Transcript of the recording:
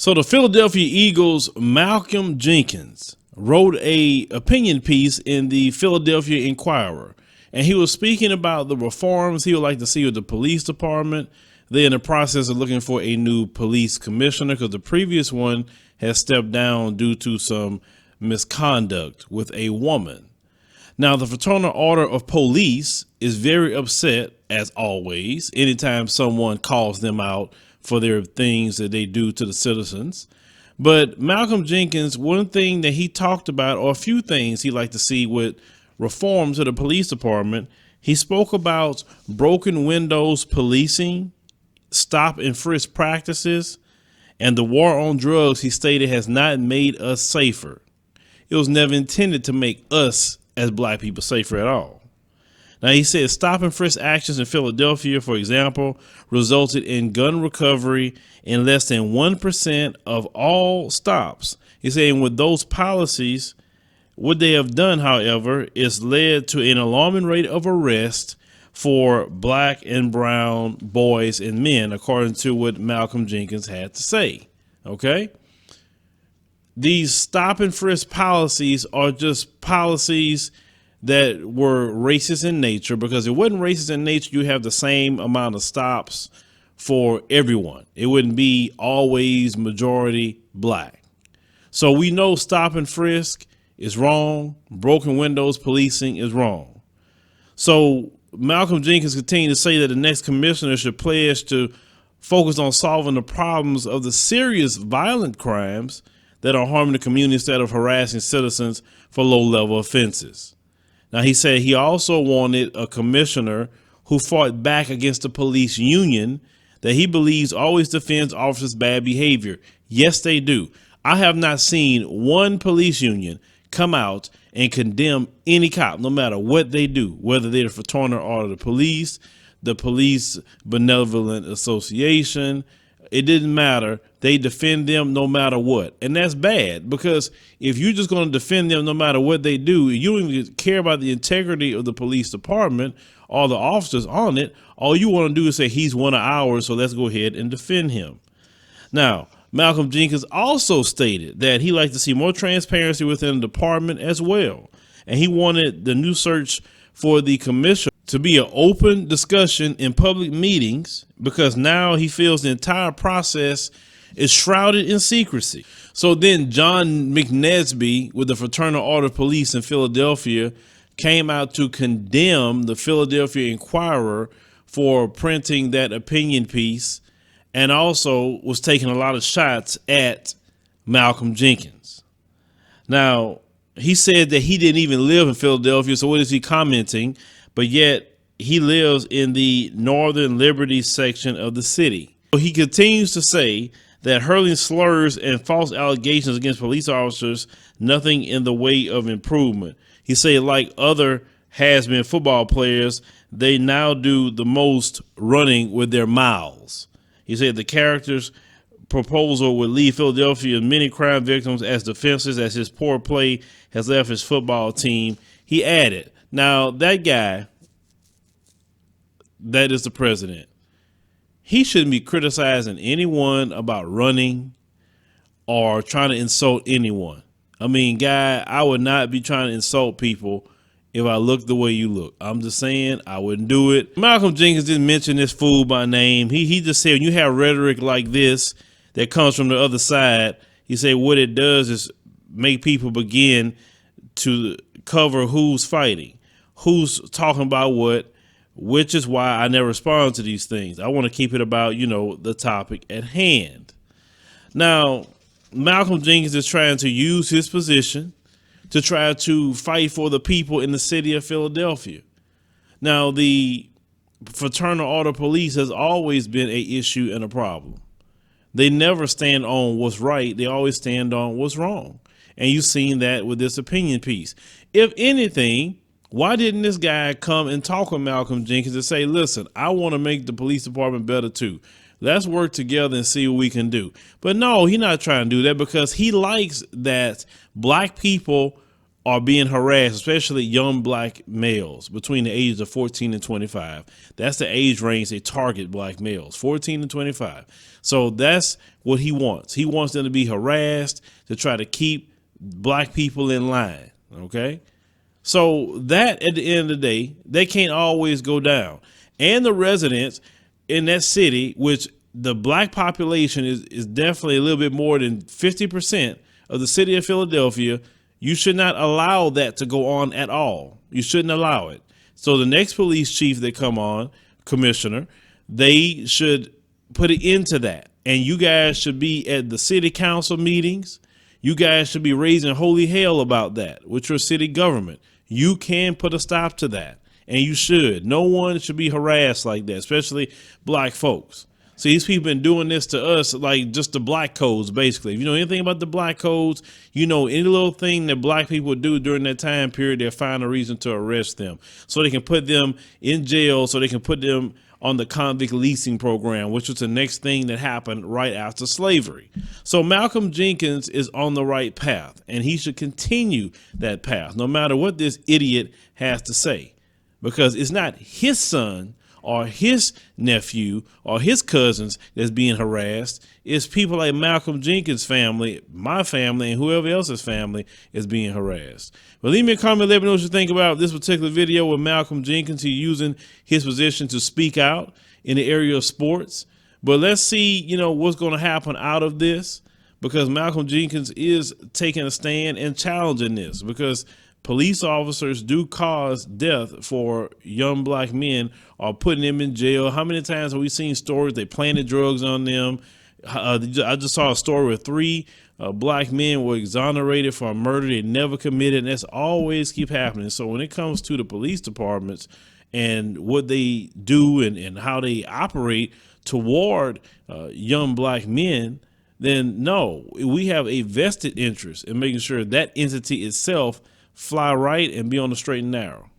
So the Philadelphia Eagles' Malcolm Jenkins wrote a opinion piece in the Philadelphia Inquirer, and he was speaking about the reforms he would like to see with the police department. They're in the process of looking for a new police commissioner because the previous one has stepped down due to some misconduct with a woman. Now, the Fraternal Order of Police is very upset, as always, anytime someone calls them out for their things that they do to the citizens. But Malcolm Jenkins, one thing that he talked about, or a few things he'd like to see with reform to the police department, he spoke about broken windows policing, stop and frisk practices, and the war on drugs, he stated, has not made us safer. It was never intended to make us as black people safer at all. Now, he said stop and frisk actions in Philadelphia, for example, resulted in gun recovery in less than 1% of all stops. He's saying with those policies, what they have done, however, is led to an alarming rate of arrest for black and brown boys and men, according to what Malcolm Jenkins had to say. Okay. These stop and frisk policies are just policies that were racist in nature, because it wasn't racist in nature. You have the same amount of stops for everyone. It wouldn't be always majority black. So we know stop and frisk is wrong. Broken windows policing is wrong. So Malcolm Jenkins continued to say that the next commissioner should pledge to focus on solving the problems of the serious violent crimes that are harming the community instead of harassing citizens for low-level offenses. Now, he said he also wanted a commissioner who fought back against the police union that he believes always defends officers' bad behavior. Yes, they do. I have not seen one police union come out and condemn any cop, no matter what they do, whether they're the Fraternal Order of the Police Benevolent Association. It didn't matter. They defend them no matter what. And that's bad, because if you're just going to defend them no matter what they do, you don't even care about the integrity of the police department or the officers on it. All you want to do is say he's one of ours, so let's go ahead and defend him. Now, Malcolm Jenkins also stated that he'd like to see more transparency within the department as well. And he wanted the new search for the commissioner to be an open discussion in public meetings, because now he feels the entire process is shrouded in secrecy. So then John McNesby with the Fraternal Order of Police in Philadelphia came out to condemn the Philadelphia Inquirer for printing that opinion piece, and also was taking a lot of shots at Malcolm Jenkins. Now, he said that he didn't even live in Philadelphia, so what is he commenting? But yet he lives in the Northern Liberty section of the city. He continues to say that hurling slurs and false allegations against police officers, nothing in the way of improvement. He said, like other has-been football players, they now do the most running with their mouths. He said the character's proposal would leave Philadelphia many crime victims as defenseless as his poor play has left his football team. He added, now that guy, that is the president, he shouldn't be criticizing anyone about running or trying to insult anyone. I mean, guy, I would not be trying to insult people if I looked the way you look. I'm just saying I wouldn't do it. Malcolm Jenkins didn't mention this fool by name. He just said when you have rhetoric like this that comes from the other side, he said what it does is make people begin to cover who's fighting, who's talking about what, which is why I never respond to these things. I want to keep it about, the topic at hand. Now, Malcolm Jenkins is trying to use his position to try to fight for the people in the city of Philadelphia. Now, the Fraternal Order Police has always been an issue and a problem. They never stand on what's right. They always stand on what's wrong. And you've seen that with this opinion piece. If anything, why didn't this guy come and talk with Malcolm Jenkins and say, listen, I want to make the police department better too. Let's work together and see what we can do. But no, he's not trying to do that because he likes that black people are being harassed, especially young black males between the ages of 14 and 25. That's the age range they target black males, 14 and 25. So that's what he wants. He wants them to be harassed to try to keep black people in line. Okay. So that at the end of the day, they can't always go down. And the residents in that city, which the black population is definitely a little bit more than 50% of the city of Philadelphia, you should not allow that to go on at all. You shouldn't allow it. So the next police chief that come on, commissioner, they should put an end to that. And you guys should be at the city council meetings. You guys should be raising holy hell about that with your city government. You can put a stop to that. And you should. No one should be harassed like that, especially black folks. See, these people been doing this to us like just the black codes, basically. If you know anything about the black codes, you know any little thing that black people do during that time period, they'll find a reason to arrest them. So they can put them in jail, so they can put them on the convict leasing program, which was the next thing that happened right after slavery. So Malcolm Jenkins is on the right path, and he should continue that path, no matter what this idiot has to say, because it's not his son or his nephew or his cousins that's being harassed. It's people like Malcolm Jenkins' family, my family, and whoever else's family is being harassed. But leave me a comment, let me know what you think about this particular video with Malcolm Jenkins. He's using his position to speak out in the area of sports. But let's see, you know, what's going to happen out of this, because Malcolm Jenkins is taking a stand and challenging this, because police officers do cause death for young black men or putting them in jail. How many times have we seen stories they planted drugs on them? I just saw a story where 3 black men were exonerated for a murder they never committed, and that's always keep happening. So when it comes to the police departments and what they do and how they operate toward young black men, then no, we have a vested interest in making sure that entity itself fly right and be on the straight and narrow.